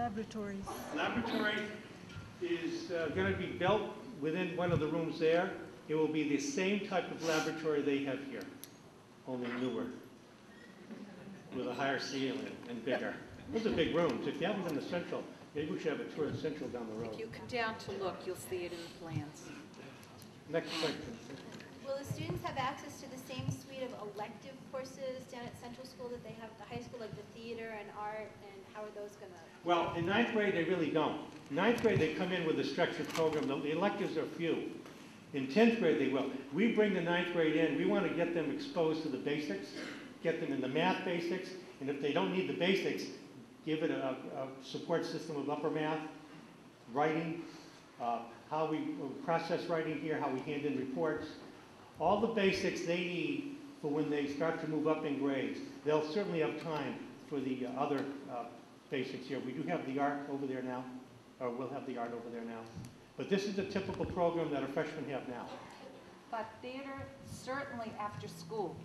laboratories? Laboratory is going to be built within one of the rooms there. It will be the same type of laboratory they have here, only newer, with a higher ceiling and bigger. Those are big rooms. If you haven't done the central, maybe we should have a tour of the central down the road. If you come down to look, you'll see it in the plans. Next question. Will the students have access to the same suite of elective courses down at Central School that they have at the high school, like the theater and art, and how are those going to? Well, in ninth grade, they really don't. In ninth grade, they come in with a structured program. The electives are few. In 10th grade, they will. We bring the ninth grade in. We want to get them exposed to the basics, get them in the math basics, and if they don't need the basics, give it a support system of upper math, writing, how we process writing here, how we hand in reports, all the basics they need for when they start to move up in grades. They'll certainly have time for the other basics here. We do have the art over there now, or we'll have the art over there now. But this is a typical program that our freshmen have now. But theater, certainly after school,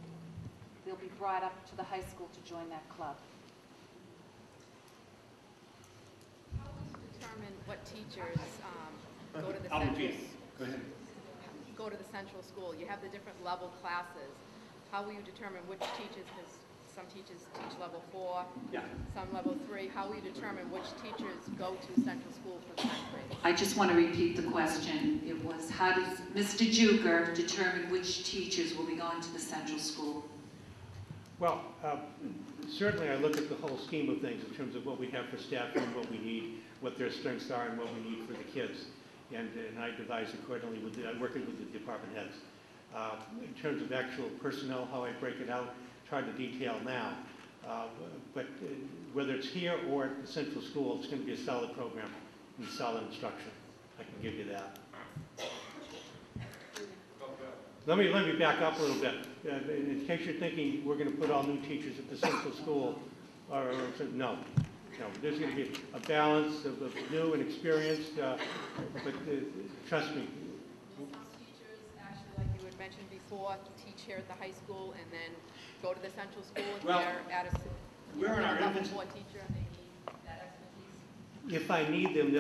they'll be brought up to the high school to join that club. How will you determine what teachers go to the central school? You have the different level classes. How will you determine which teachers, because some teachers teach level 4, some level 3. How will you determine which teachers go to central school for the 9th grade? I just want to repeat the question. It was, how does Mr. Juker determine which teachers will be going to the central school? Well, certainly I look at the whole scheme of things in terms of what we have for staffing, what we need, what their strengths are, and what we need for the kids. And I devise accordingly, working with the department heads. In terms of actual personnel, how I break it out, it's hard to detail now. But whether it's here or at the central school, it's going to be a solid program and solid instruction. I can give you that. Let me back up a little bit. In case you're thinking we're going to put all new teachers at the central school, no. There's going to be a balance of new and experienced, but trust me. Will some teachers actually, like you had mentioned before, teach here at the high school and then go to the central school if they're at a level 4 teacher and they need that expertise? If I need them,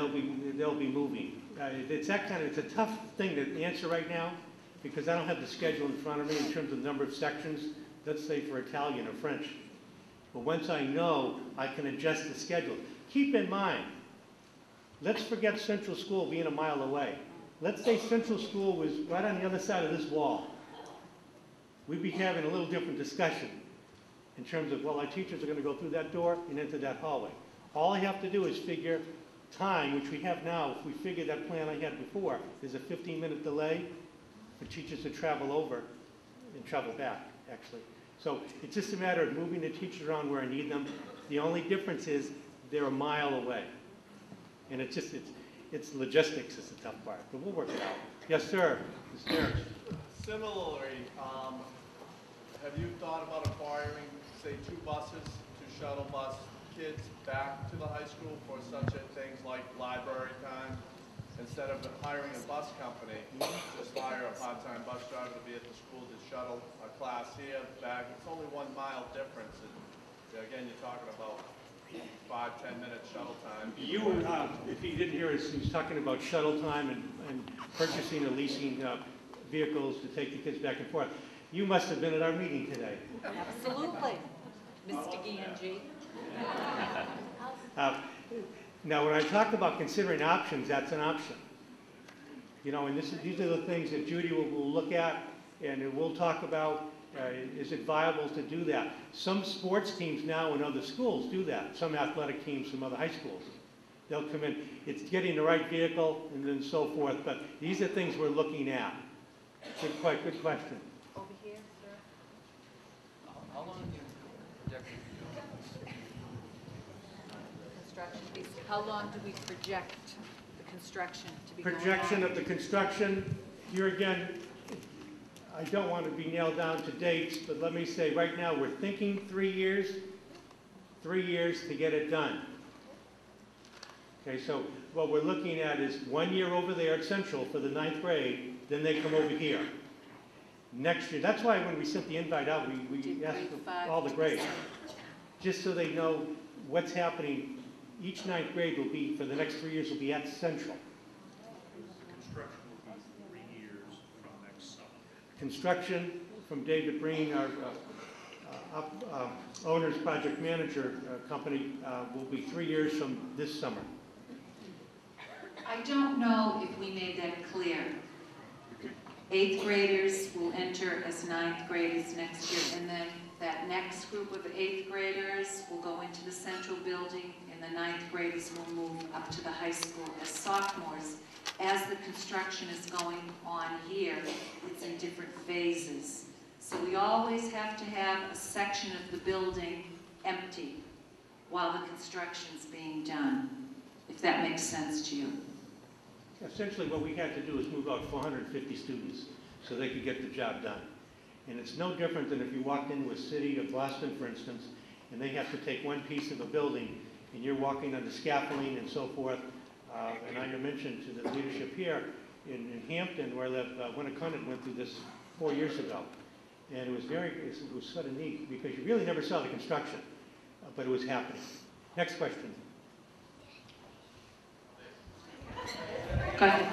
they'll be moving. It's a tough thing to answer right now because I don't have the schedule in front of me in terms of the number of sections, let's say for Italian or French. But once I know, I can adjust the schedule. Keep in mind, let's forget Central School being a mile away. Let's say Central School was right on the other side of this wall. We'd be having a little different discussion in terms of, well, our teachers are going to go through that door and into that hallway. All I have to do is figure time, which we have now. If we figure that plan I had before, there's a 15-minute delay for teachers to travel over and travel back, actually. So it's just a matter of moving the teachers around where I need them. The only difference is they're a mile away. And it's logistics is the tough part, but we'll work it out. Yes, sir. Ms. Harris. Similarly, have you thought about acquiring, say, 2 buses to shuttle bus kids back to the high school for such things like library time? Instead of hiring a bus company, just hire a part-time bus driver to be at the school to shuttle a class here, back. It's only 1 mile difference. And again, you're talking about 5–10 minute shuttle time. If you didn't hear us, he was talking about shuttle time and purchasing or leasing vehicles to take the kids back and forth. You must have been at our meeting today. Absolutely, Mr. Ganji. Now, when I talk about considering options, that's an option. You know, and these are the things that Judy will look at, and we'll talk about, is it viable to do that? Some sports teams now in other schools do that. Some athletic teams from other high schools. They'll come in. It's getting the right vehicle and then so forth, but these are things we're looking at. Good question. Over here, sir. How long do you project? How long do we project the construction to be Projection of the construction, here again, I don't want to be nailed down to dates, but let me say right now we're thinking 3 years, 3 years to get it done. Okay, so what we're looking at is 1 year over there at Central for the 9th grade, then they come over here. Next year, that's why when we sent the invite out, we asked for all the grades, just so they know what's happening each ninth grade will be, for the next 3 years, will be at Central. Construction will be 3 years from next summer. Construction from David Breen, our owner's project manager company, will be 3 years from this summer. I don't know if we made that clear. 8th graders will enter as 9th graders next year, and then that next group of 8th graders will go into the central building, and the 9th graders will move up to the high school as sophomores. As the construction is going on here, it's in different phases. So we always have to have a section of the building empty while the construction's being done, if that makes sense to you. Essentially, what we had to do is move out 450 students so they could get the job done. And it's no different than if you walked into a city of Boston, for instance, and they have to take one piece of a building, and you're walking on the scaffolding and so forth. And I mentioned to the leadership here in Hampton, where I live, Winnicott went through this 4 years ago. And it was sort of neat, because you really never saw the construction, but it was happening. Next question. Go ahead.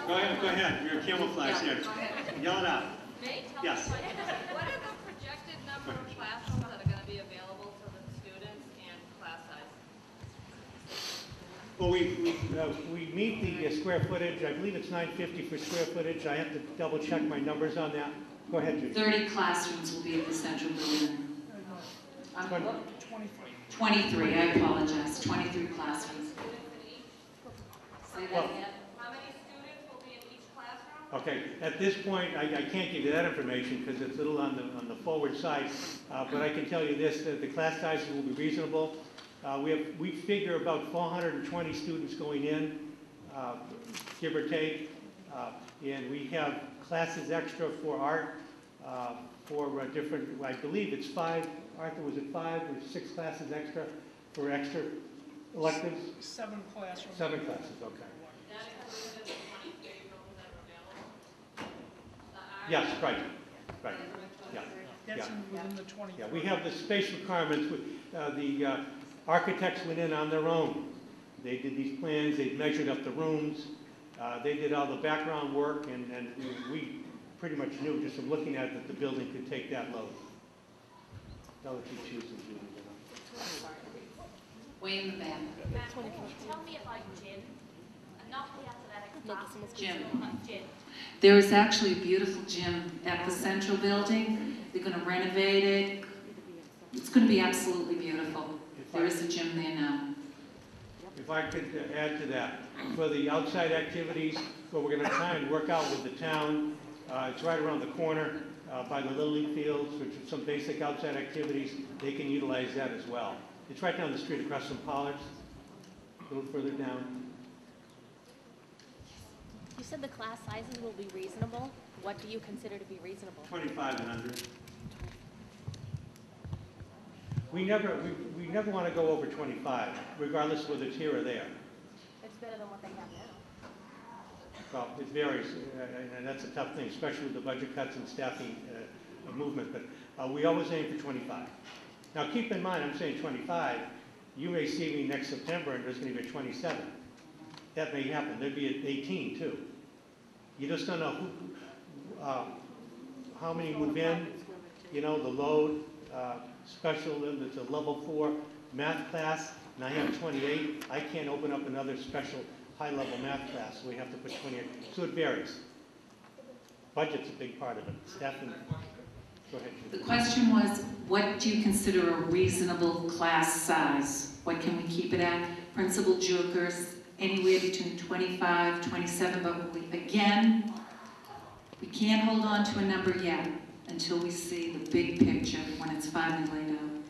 Go ahead. You're camouflage here. Yell it out. Yes. What are the projected number of classrooms that are going to be available to the students and class size? Well, we meet the square footage. I believe it's 950 for square footage. I have to double check my numbers on that. Go ahead, Judy. 30 classrooms will be at the central building. 23, I apologize. 23 classrooms. Say that again. How many students will be in each classroom? Okay, at this point, I can't give you that information because it's a little on the forward side, but I can tell you this, that the class sizes will be reasonable. We figure about 420 students going in, give or take, and we have classes extra for art, for different, I believe it's 5, Arthur, was it 5 or 6 classes extra for extra electives? 7 classrooms. 7 classes, okay. That included the 23 rooms that are available? Yes, right. Yeah. That's Yeah. within the 20. Yeah, we have the space requirements. The architects went in on their own. They did these plans, they measured up the rooms, they did all the background work, and we pretty much knew just from looking at it that the building could take that load. I'll let you choose and do Way in the back. Can you tell me about gym? Not the athletic Gym. gym. There is actually a beautiful gym at the central building. They're going to renovate it. It's going to be absolutely beautiful. There is a gym there now. If I could add to that, for the outside activities, what we're going to try and work out with the town, it's right around the corner by the Little League fields, which are some basic outside activities. They can utilize that as well. It's right down the street across from Pollard's, a little further down. You said the class sizes will be reasonable. What do you consider to be reasonable? 25 and under. We never want to go over 25, regardless of whether it's here or there. It's better than what they have now. Well, it varies, and that's a tough thing, especially with the budget cuts and staffing movement, but we always aim for 25. Now, keep in mind, I'm saying 25. You may see me next September, and there's going to be a 27. That may happen. There'd be an 18, too. You just don't know how many move in, you know, the load, special, there's a level 4 math class, and I have 28. I can't open up another special high-level math class, so we have to put 28. So it varies. Budget's a big part of it. Staffing. Go ahead, Judy. The question was, what do you consider a reasonable class size? What can we keep it at? Principal jokers, anywhere between 25, 27, but we can't hold on to a number yet until we see the big picture when it's finally laid out.